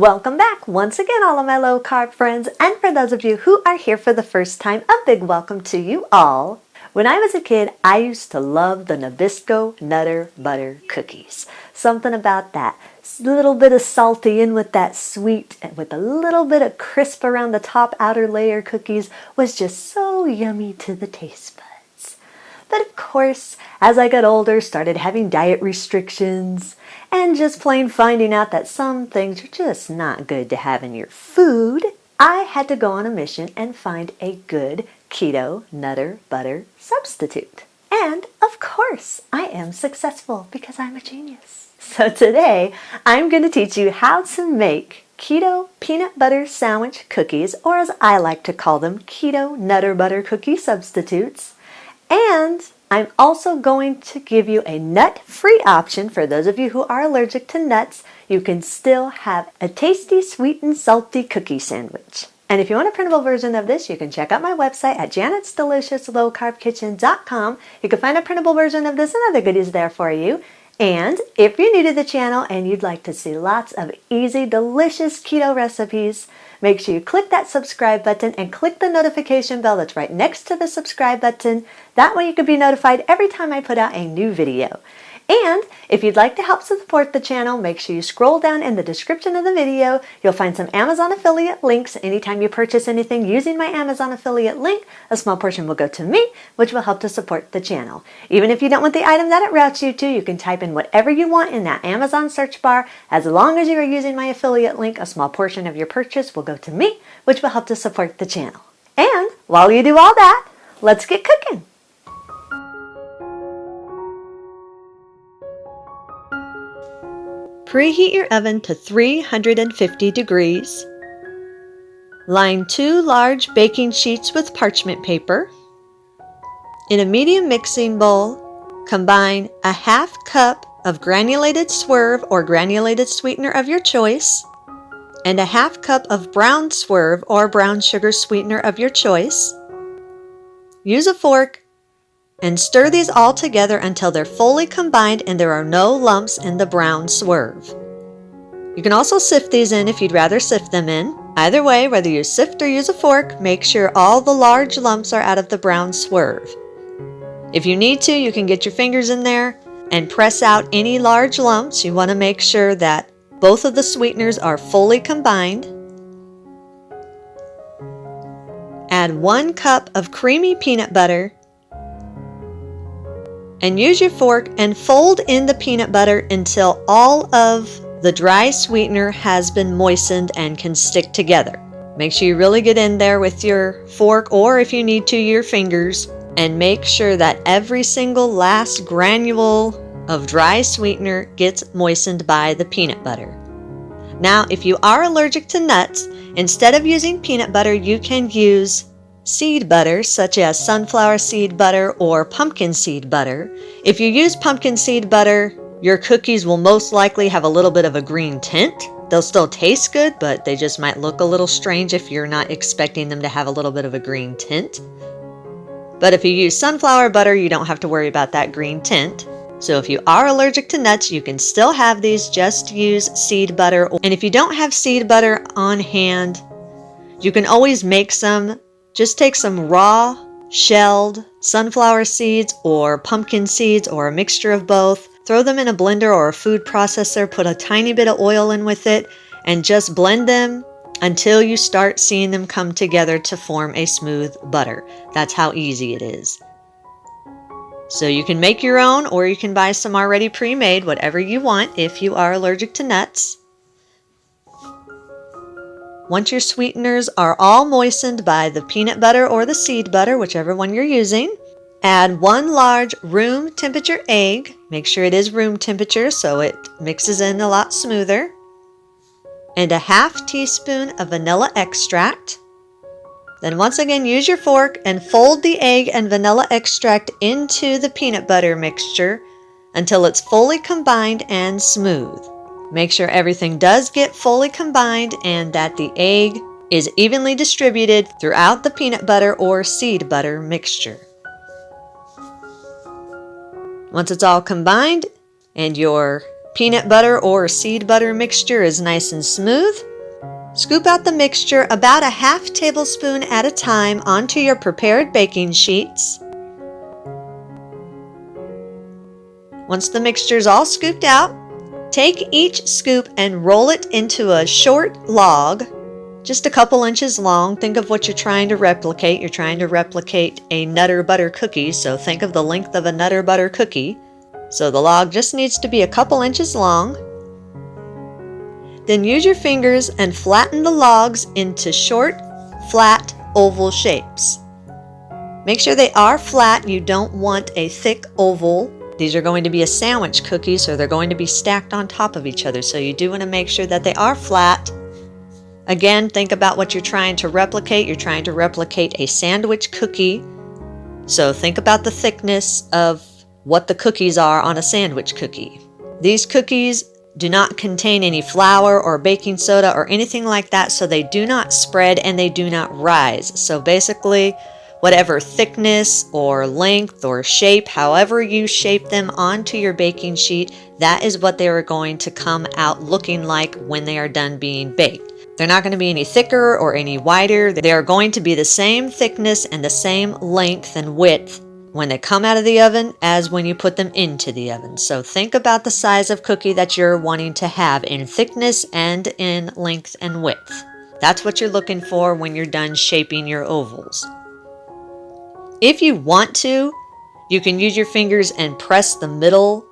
Welcome back once again, all of my low carb friends, and for those of you who are here for the first time, a big welcome to you all. When I was a kid, I used to love the Nabisco Nutter Butter cookies. Something about that little bit of salty in with that sweet and with a little bit of crisp around the top outer layer cookies was just so yummy to the taste buds. But of course, as I got older, started having diet restrictions and just plain finding out that some things are just not good to have in your food, I had to go on a mission and find a good keto nutter butter substitute. And of course, I am successful because I'm a genius. So today, I'm going to teach you how to make keto peanut butter sandwich cookies, or as I like to call them, keto nutter butter cookie substitutes. And I'm also going to give you a nut-free option for those of you who are allergic to nuts. You can still have a tasty, sweet, and salty cookie sandwich. And if you want a printable version of this, you can check out my website at janet'sdeliciouslowcarbkitchen.com. You can find a printable version of this and other goodies there for you. And if you're new to the channel and you'd like to see lots of easy, delicious keto recipes, make sure you click that subscribe button and click the notification bell that's right next to the subscribe button. That way you can be notified every time I put out a new video. And if you'd like to help support the channel, make sure you scroll down in the description of the video. You'll find some Amazon affiliate links. Anytime you purchase anything using my Amazon affiliate link, a small portion will go to me, which will help to support the channel. Even if you don't want the item that it routes you to, you can type in whatever you want in that Amazon search bar. As long as you are using my affiliate link, a small portion of your purchase will go to me, which will help to support the channel. And while you do all that, let's get cooking. Preheat your oven to 350 degrees. Line 2 large baking sheets with parchment paper. In a medium mixing bowl, combine a half cup of granulated swerve or granulated sweetener of your choice and a half cup of brown swerve or brown sugar sweetener of your choice. Use a fork and stir these all together until they're fully combined and there are no lumps in the brown swerve. You can also sift these in if you'd rather sift them in. Either way, whether you sift or use a fork, make sure all the large lumps are out of the brown swerve. If you need to, you can get your fingers in there and press out any large lumps. You want to make sure that both of the sweeteners are fully combined. Add 1 cup of creamy peanut butter and use your fork and fold in the peanut butter until all of the dry sweetener has been moistened and can stick together. Make sure you really get in there with your fork, or if you need to, your fingers, and make sure that every single last granule of dry sweetener gets moistened by the peanut butter. Now, if you are allergic to nuts, instead of using peanut butter, you can use seed butter, such as sunflower seed butter or pumpkin seed butter. If you use pumpkin seed butter, your cookies will most likely have a little bit of a green tint. They'll still taste good, but they just might look a little strange if you're not expecting them to have a little bit of a green tint. But if you use sunflower butter, you don't have to worry about that green tint. So if you are allergic to nuts, you can still have these, just use seed butter. And if you don't have seed butter on hand, you can always make some. Just take some raw, shelled sunflower seeds or pumpkin seeds or a mixture of both. Throw them in a blender or a food processor, put a tiny bit of oil in with it, and just blend them until you start seeing them come together to form a smooth butter. That's how easy it is. So you can make your own, or you can buy some already pre-made, whatever you want if you are allergic to nuts. Once your sweeteners are all moistened by the peanut butter or the seed butter, whichever one you're using, add 1 large room temperature egg. Make sure it is room temperature so it mixes in a lot smoother. And a half teaspoon of vanilla extract. Then once again, use your fork and fold the egg and vanilla extract into the peanut butter mixture until it's fully combined and smooth. Make sure everything does get fully combined and that the egg is evenly distributed throughout the peanut butter or seed butter mixture. Once it's all combined and your peanut butter or seed butter mixture is nice and smooth, Scoop out the mixture about a half tablespoon at a time onto your prepared baking sheets. Once the mixture is all scooped out, take each scoop and roll it into a short log, just a couple inches long. Think of what you're trying to replicate. You're trying to replicate a Nutter Butter cookie, so think of the length of a Nutter Butter cookie. So the log just needs to be a couple inches long. Then use your fingers and flatten the logs into short, flat, oval shapes. Make sure they are flat. You don't want a thick oval. These are going to be a sandwich cookie, so they're going to be stacked on top of each other. So you do want to make sure that they are flat. Again, think about what you're trying to replicate. You're trying to replicate a sandwich cookie. So think about the thickness of what the cookies are on a sandwich cookie. These cookies do not contain any flour or baking soda or anything like that, so they do not spread and they do not rise. So basically, whatever thickness or length or shape, however you shape them onto your baking sheet, that is what they are going to come out looking like when they are done being baked. They're not going to be any thicker or any wider. They are going to be the same thickness and the same length and width when they come out of the oven as when you put them into the oven. So think about the size of cookie that you're wanting to have in thickness and in length and width. That's what you're looking for when you're done shaping your ovals. If you want to, you can use your fingers and press the middle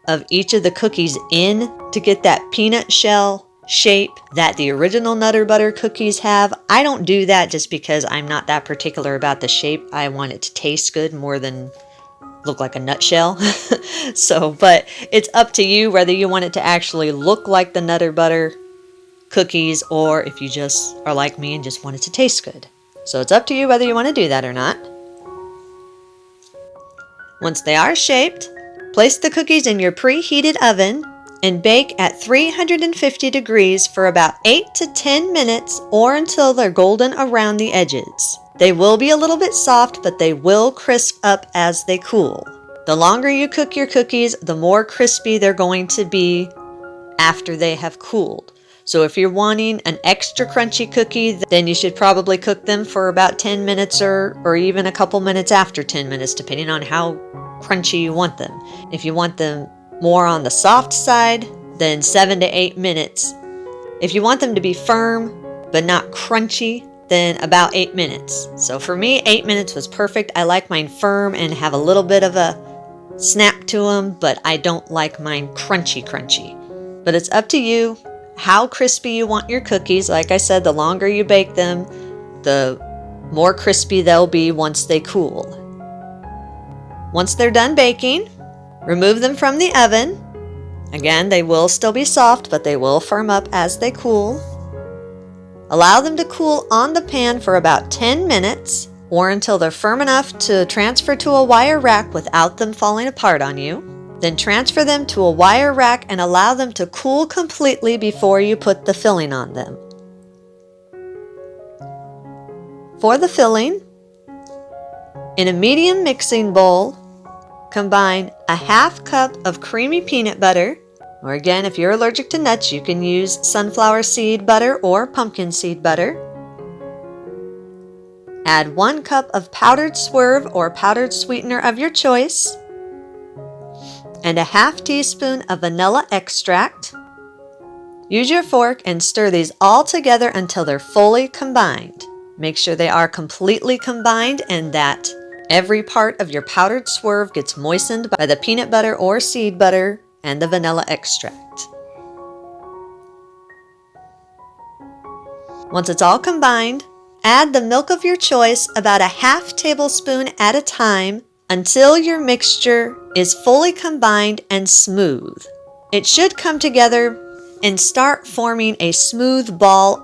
of each of the cookies in to get that peanut shell shape that the original Nutter Butter cookies have. I don't do that just because I'm not that particular about the shape. I want it to taste good more than look like a nutshell. But it's up to you whether you want it to actually look like the Nutter Butter cookies or if you just are like me and just want it to taste good. So it's up to you whether you want to do that or not. Once they are shaped, place the cookies in your preheated oven and bake at 350 degrees for about 8 to 10 minutes or until they're golden around the edges. They will be a little bit soft, but they will crisp up as they cool. The longer you cook your cookies, the more crispy they're going to be after they have cooled. So if you're wanting an extra crunchy cookie, then you should probably cook them for about 10 minutes or even a couple minutes after 10 minutes, depending on how crunchy you want them. If you want them more on the soft side, then 7 to 8 minutes. If you want them to be firm but not crunchy, then about 8 minutes. So for me, 8 minutes was perfect. I like mine firm and have a little bit of a snap to them, but I don't like mine crunchy. But it's up to you how crispy you want your cookies. Like I said, the longer you bake them, the more crispy they'll be once they cool. Once they're done baking, remove them from the oven. Again, they will still be soft, but they will firm up as they cool. Allow them to cool on the pan for about 10 minutes or until they're firm enough to transfer to a wire rack without them falling apart on you. Then transfer them to a wire rack and allow them to cool completely before you put the filling on them. For the filling, in a medium mixing bowl, combine a half cup of creamy peanut butter, or again, if you're allergic to nuts, you can use sunflower seed butter or pumpkin seed butter. Add 1 cup of powdered swerve or powdered sweetener of your choice, and a half teaspoon of vanilla extract. Use your fork and stir these all together until they're fully combined. Make sure they are completely combined and that every part of your powdered swerve gets moistened by the peanut butter or seed butter and the vanilla extract. Once it's all combined, add the milk of your choice about a half tablespoon at a time until your mixture is fully combined and smooth. It should come together and start forming a smooth ball.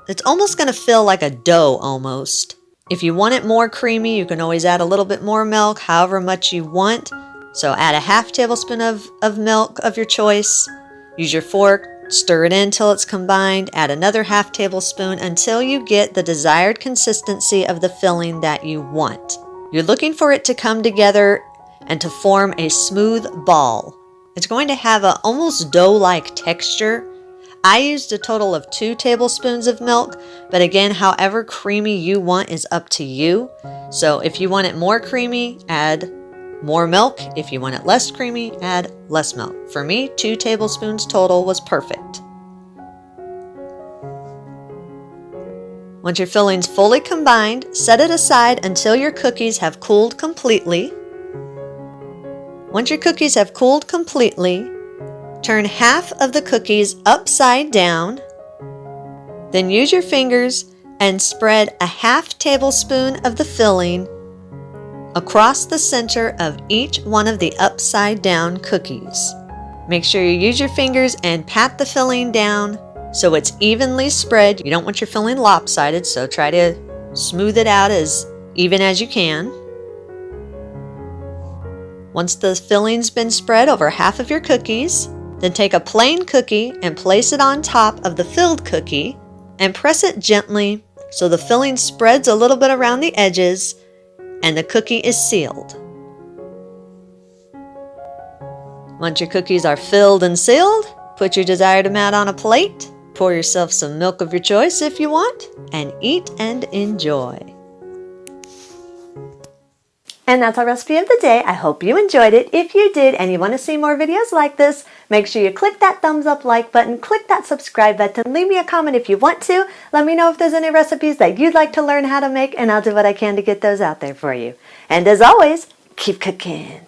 It's almost going to feel like a dough almost. If you want it more creamy, you can always add a little bit more milk, however much you want. So add a half tablespoon of milk of your choice. Use your fork, stir it in until it's combined. Add another half tablespoon until you get the desired consistency of the filling that you want. You're looking for it to come together and to form a smooth ball. It's going to have an almost dough-like texture. I used a total of 2 tablespoons of milk, but again, however creamy you want is up to you. So if you want it more creamy, add more milk. If you want it less creamy, add less milk. For me, 2 tablespoons total was perfect. Once your filling's fully combined, set it aside until your cookies have cooled completely. Once your cookies have cooled completely, turn half of the cookies upside down. Then use your fingers and spread a half tablespoon of the filling across the center of each one of the upside down cookies. Make sure you use your fingers and pat the filling down so it's evenly spread. You don't want your filling lopsided, so try to smooth it out as even as you can. Once the filling's been spread over half of your cookies, then take a plain cookie and place it on top of the filled cookie and press it gently so the filling spreads a little bit around the edges and the cookie is sealed. Once your cookies are filled and sealed, put your desired amount on a plate. Pour yourself some milk of your choice if you want, and eat and enjoy. And that's our recipe of the day. I hope you enjoyed it. If you did and you want to see more videos like this, make sure you click that thumbs up like button, click that subscribe button, leave me a comment if you want to. Let me know if there's any recipes that you'd like to learn how to make, and I'll do what I can to get those out there for you. And as always, keep cooking.